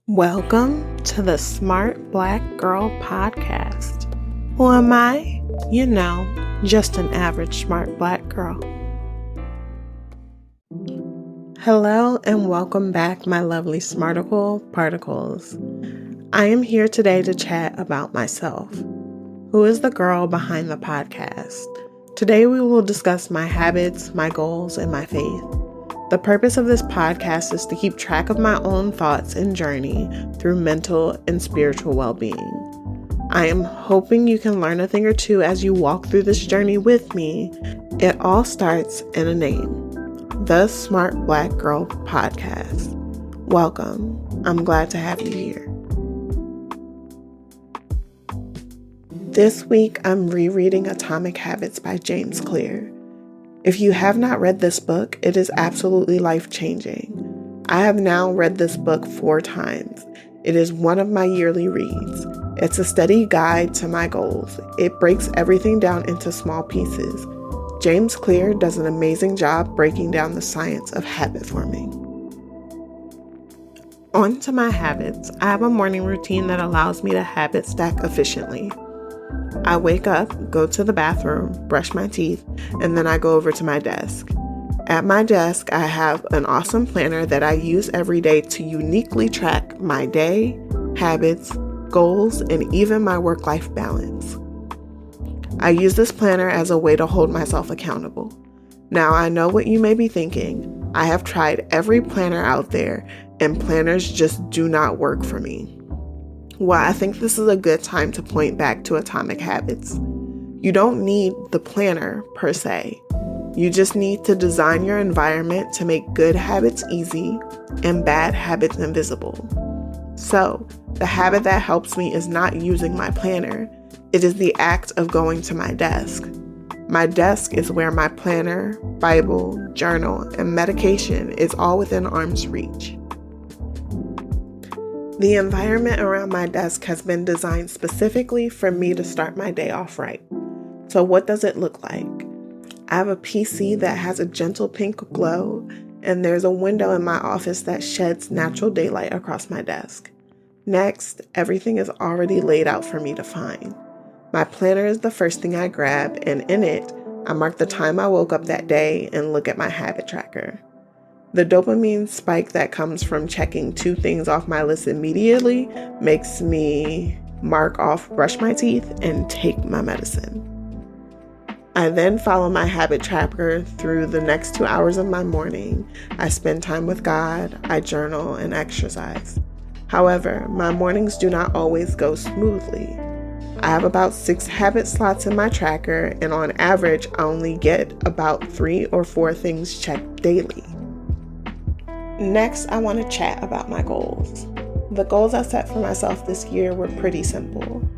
Welcome to the Smart Black Girl Podcast. Who am I? You know, just an average smart black girl. Hello and welcome back, my lovely Smarticle particles. I am here today to chat about myself. Who is the girl behind the podcast? Today we will discuss my habits, my goals, and my faith. The purpose of this podcast is to keep track of my own thoughts and journey through mental and spiritual well-being. I am hoping you can learn a thing or two as you walk through this journey with me. It all starts in a name, the Smart Black Girl Podcast. Welcome. I'm glad to have you here. This week, I'm rereading Atomic Habits by James Clear. If you have not read this book, it is absolutely life-changing. I have now read this book 4 times. It is one of my yearly reads. It's a steady guide to my goals. It breaks everything down into small pieces. James Clear does an amazing job breaking down the science of habit forming. On to my habits. I have a morning routine that allows me to habit stack efficiently. I wake up, go to the bathroom, brush my teeth, and then I go over to my desk. At my desk, I have an awesome planner that I use every day to uniquely track my day, habits, goals, and even my work-life balance. I use this planner as a way to hold myself accountable. Now, I know what you may be thinking. I have tried every planner out there, and planners just do not work for me. Well, I think this is a good time to point back to Atomic Habits. You don't need the planner per se. You just need to design your environment to make good habits easy and bad habits invisible. So, the habit that helps me is not using my planner. It is the act of going to my desk. My desk is where my planner, Bible, journal, and medication is all within arm's reach. The environment around my desk has been designed specifically for me to start my day off right. So what does it look like? I have a PC that has a gentle pink glow, and there's a window in my office that sheds natural daylight across my desk. Next, everything is already laid out for me to find. My planner is the first thing I grab, and in it, I mark the time I woke up that day and look at my habit tracker. The dopamine spike that comes from checking 2 things off my list immediately makes me mark off, brush my teeth, and take my medicine. I then follow my habit tracker through the next 2 hours of my morning. I spend time with God, I journal, and exercise. However, my mornings do not always go smoothly. I have about 6 habit slots in my tracker, and on average, I only get about 3 or 4 things checked daily. Next, I want to chat about my goals. The goals I set for myself this year were pretty simple.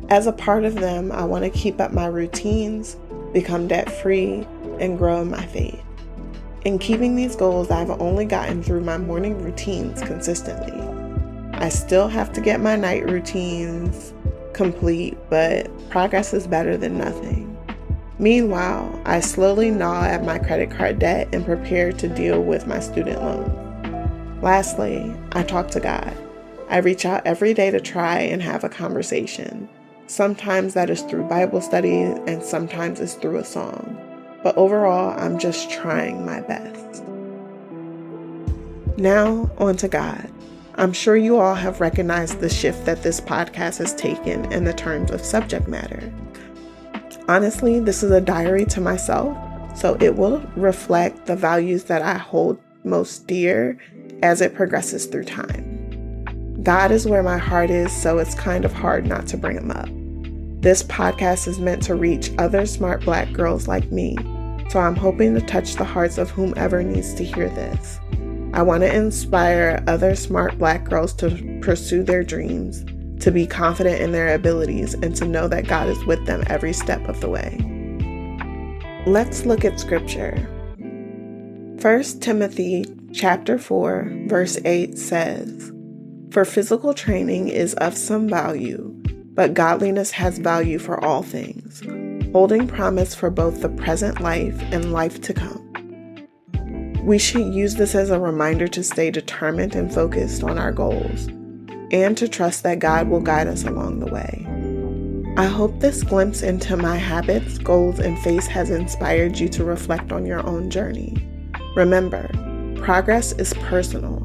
As a part of them, I want to keep up my routines, become debt-free, and grow in my faith. In keeping these goals, I've only gotten through my morning routines consistently. I still have to get my night routines complete, but progress is better than nothing. Meanwhile, I slowly gnaw at my credit card debt and prepare to deal with my student loan. Lastly, I talk to God. I reach out every day to try and have a conversation. Sometimes that is through Bible study and sometimes it's through a song. But overall, I'm just trying my best. Now, on to God. I'm sure you all have recognized the shift that this podcast has taken in the terms of subject matter. Honestly, this is a diary to myself, so it will reflect the values that I hold most dear as it progresses through time. God is where my heart is, so it's kind of hard not to bring him up. This podcast is meant to reach other smart black girls like me, so I'm hoping to touch the hearts of whomever needs to hear this. I want to inspire other smart black girls to pursue their dreams, to be confident in their abilities, and to know that God is with them every step of the way. Let's look at scripture. 1 Timothy chapter 4, verse 8 says, "For physical training is of some value, but godliness has value for all things, holding promise for both the present life and life to come." We should use this as a reminder to stay determined and focused on our goals. and to trust that God will guide us along the way. I hope this glimpse into my habits, goals, and faith has inspired you to reflect on your own journey. Remember, progress is personal,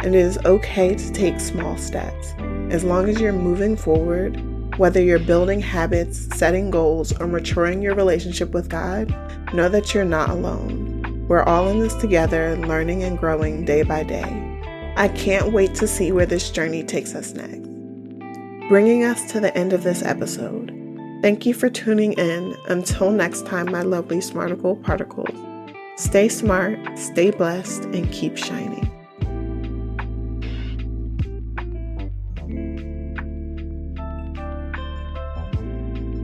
and it is okay to take small steps. As long as you're moving forward, whether you're building habits, setting goals, or maturing your relationship with God, know that you're not alone. We're all in this together, learning and growing day by day. I can't wait to see where this journey takes us next. Bringing us to the end of this episode. Thank you for tuning in. Until next time, my lovely Smarticle particles. Stay smart, stay blessed, and keep shining.